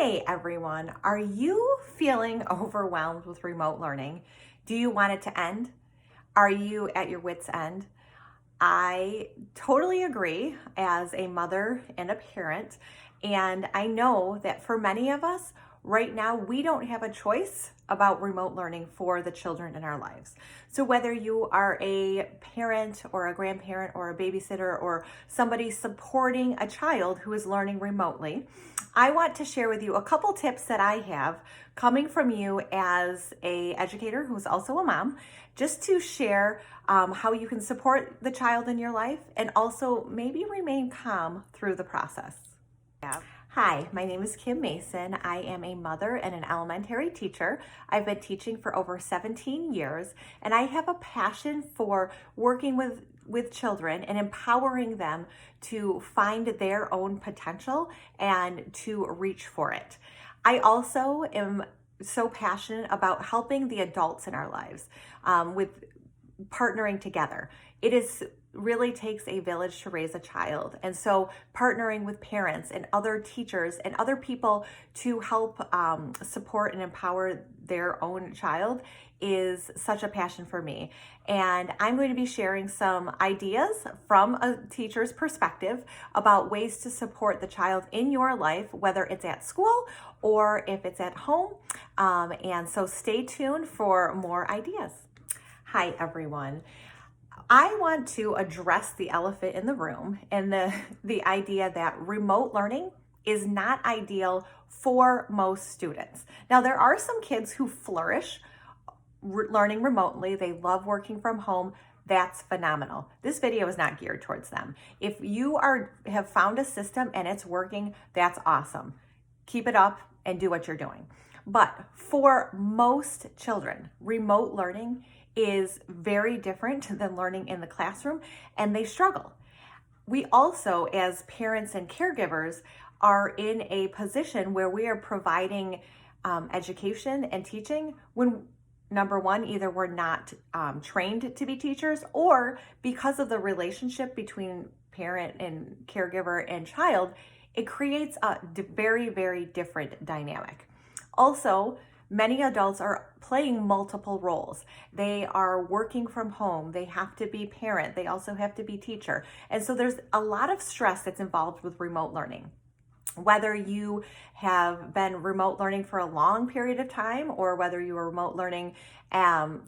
Hey everyone, are you feeling overwhelmed with remote learning? Do you want it to end? Are you at your wit's end? I totally agree as a mother and a parent. And I know that for many of us, right now, we don't have a choice about remote learning for the children in our lives. So, whether you are a parent or a grandparent or a babysitter or somebody supporting a child who is learning remotely, I want to share with you a couple tips that I have coming from you as a educator who's also a mom, just to share how you can support the child in your life and also maybe remain calm through the process. Yeah. Hi, my name is Kim Mason. I am a mother and an elementary teacher. I've been teaching for over 17 years, and I have a passion for working with children and empowering them to find their own potential and to reach for it. I also am so passionate about helping the adults in our lives with partnering together. It is really takes a village to raise a child. And so partnering with parents and other teachers and other people to help support and empower their own child is such a passion for me. And I'm going to be sharing some ideas from a teacher's perspective about ways to support the child in your life, whether it's at school or if it's at home. And so stay tuned for more ideas. Hi, everyone. I want to address the elephant in the room and the idea that remote learning is not ideal for most students. Now, there are some kids who flourish learning remotely. They love working from home. That's phenomenal. This video is not geared towards them. If you have found a system and it's working, that's awesome. Keep it up and do what you're doing. But for most children, remote learning is very different than learning in the classroom, and they struggle. We also, as parents and caregivers, are in a position where we are providing education and teaching when, number one, either we're not trained to be teachers, or because of the relationship between parent and caregiver and child, it creates a very, very different dynamic. Also, many adults are playing multiple roles. They are working from home. They have to be parent. They also have to be teacher. And so there's a lot of stress that's involved with remote learning. Whether you have been remote learning for a long period of time or whether you were remote learning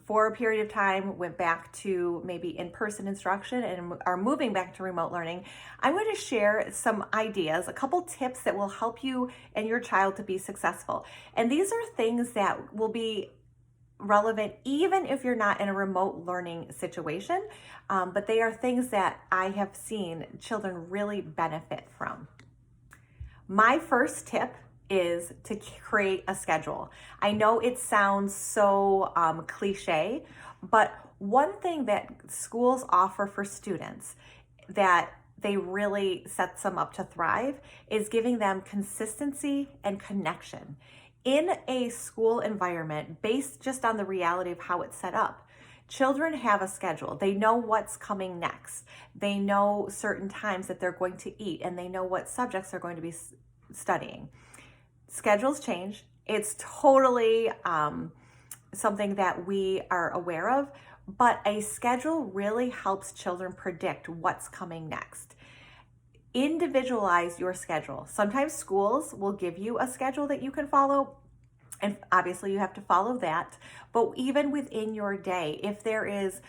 for a period of time, went back to maybe in-person instruction and are moving back to remote learning, I'm going to share some ideas, a couple tips that will help you and your child to be successful. And these are things that will be relevant even if you're not in a remote learning situation, but they are things that I have seen children really benefit from. My first tip is to create a schedule. I know it sounds so cliche, but one thing that schools offer for students that they really sets them up to thrive is giving them consistency and connection. In a school environment based just on the reality of how it's set up, children have a schedule. They know what's coming next. They know certain times that they're going to eat, and they know what subjects they're going to be studying. Schedules change. It's totally something that we are aware of, but a schedule really helps children predict what's coming next. Individualize your schedule. Sometimes schools will give you a schedule that you can follow, and obviously you have to follow that. But even within your day, if there is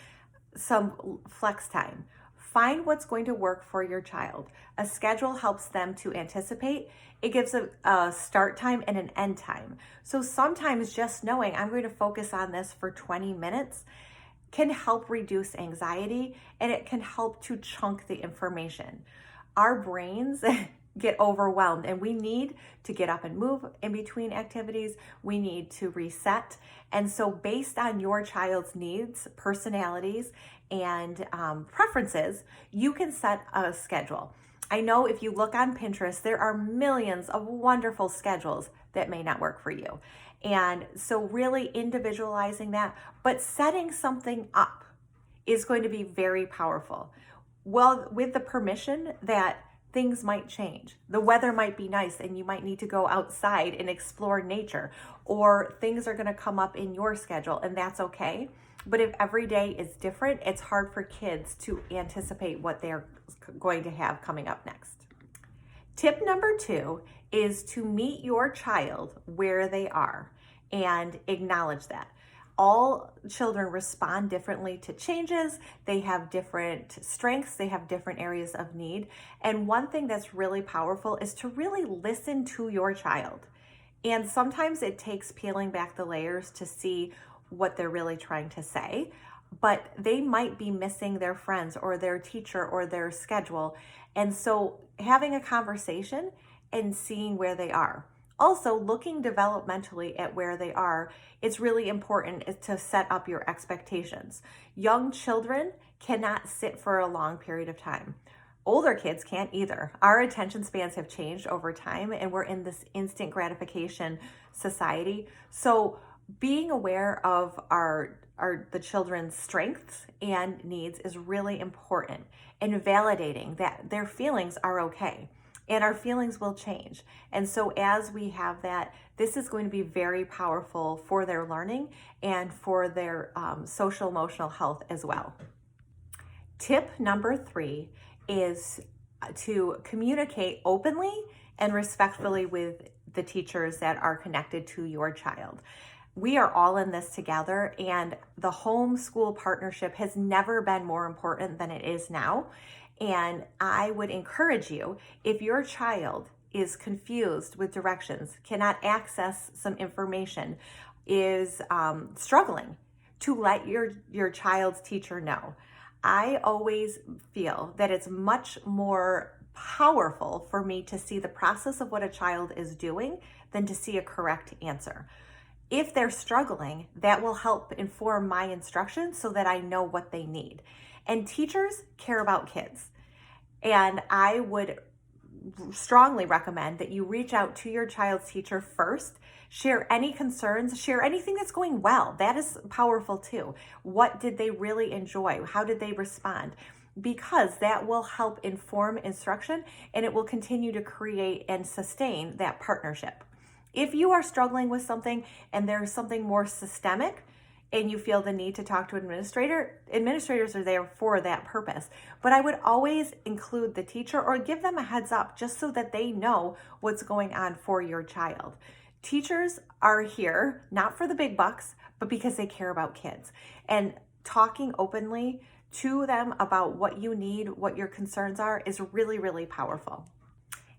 some flex time, find what's going to work for your child. A schedule helps them to anticipate. It gives a start time and an end time. So sometimes just knowing I'm going to focus on this for 20 minutes can help reduce anxiety, and it can help to chunk the information. Our brains get overwhelmed, and we need to get up and move in between activities. We need to reset. And so based on your child's needs, personalities, and preferences, you can set a schedule. I know if you look on Pinterest, there are millions of wonderful schedules that may not work for you. And so really individualizing that, but setting something up is going to be very powerful. Well, with the permission that things might change. The weather might be nice and you might need to go outside and explore nature, or things are going to come up in your schedule, and that's okay. But if every day is different, it's hard for kids to anticipate what they're going to have coming up next. Tip number 2 is to meet your child where they are and acknowledge that. All children respond differently to changes. They have different strengths. They have different areas of need. And one thing that's really powerful is to really listen to your child. And sometimes it takes peeling back the layers to see what they're really trying to say, but they might be missing their friends or their teacher or their schedule. And so having a conversation and seeing where they are. Also, looking developmentally at where they are, it's really important to set up your expectations. Young children cannot sit for a long period of time. Older kids can't either. Our attention spans have changed over time, and we're in this instant gratification society. So being aware of the children's strengths and needs is really important, and validating that their feelings are okay. And our feelings will change. And so as we have that, this is going to be very powerful for their learning and for their social emotional health as well. Tip number 3 is to communicate openly and respectfully with the teachers that are connected to your child. We are all in this together, and the home-school partnership has never been more important than it is now. And I would encourage you, if your child is confused with directions, cannot access some information, is struggling, to let your child's teacher know. I always feel that it's much more powerful for me to see the process of what a child is doing than to see a correct answer. If they're struggling, that will help inform my instructions so that I know what they need. And teachers care about kids. And I would strongly recommend that you reach out to your child's teacher first, share any concerns, share anything that's going well. That is powerful too. What did they really enjoy? How did they respond? Because that will help inform instruction, and it will continue to create and sustain that partnership. If you are struggling with something and there's something more systemic, and you feel the need to talk to an administrator, administrators are there for that purpose. But I would always include the teacher or give them a heads up just so that they know what's going on for your child. Teachers are here, not for the big bucks, but because they care about kids. And talking openly to them about what you need, what your concerns are, is really, really powerful.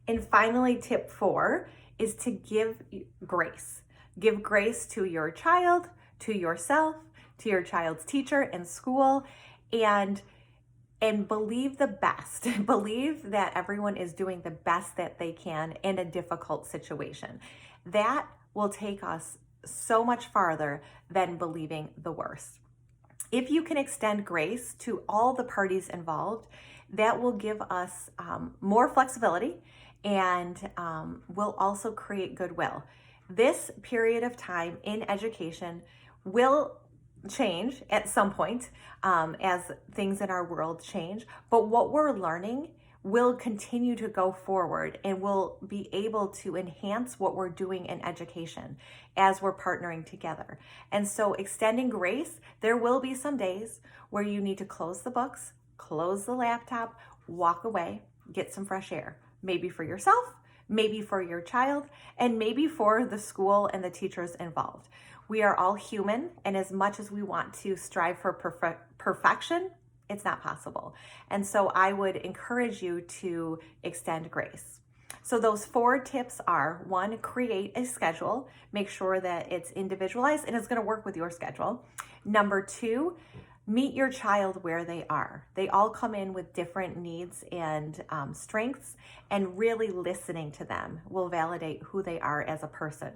And finally, tip 4 is to give grace. Give grace to your child, to yourself, to your child's teacher and school, and believe the best. Believe that everyone is doing the best that they can in a difficult situation. That will take us so much farther than believing the worst. If you can extend grace to all the parties involved, that will give us more flexibility and will also create goodwill. This period of time in education will change at some point as things in our world change, but what we're learning will continue to go forward and will be able to enhance what we're doing in education as we're partnering together. And so extending grace, there will be some days where you need to close the books, close the laptop, walk away, get some fresh air, maybe for yourself, maybe for your child, and maybe for the school and the teachers involved. We are all human, and as much as we want to strive for perfection, it's not possible. And so I would encourage you to extend grace. So those 4 tips are: 1, create a schedule. Make sure that it's individualized and it's going to work with your schedule. Number 2, meet your child where they are. They all come in with different needs and strengths, and really listening to them will validate who they are as a person.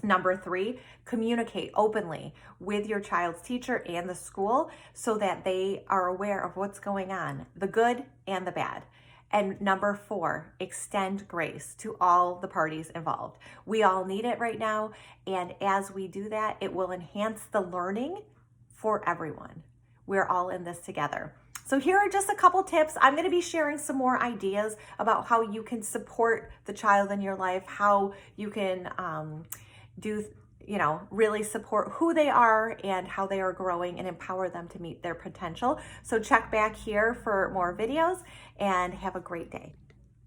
Number 3, communicate openly with your child's teacher and the school so that they are aware of what's going on, the good and the bad. And number 4, extend grace to all the parties involved. We all need it right now, and as we do that, it will enhance the learning for everyone. We're all in this together. So here are just a couple tips. I'm going to be sharing some more ideas about how you can support the child in your life, how you can really support who they are and how they are growing and empower them to meet their potential. So check back here for more videos and have a great day.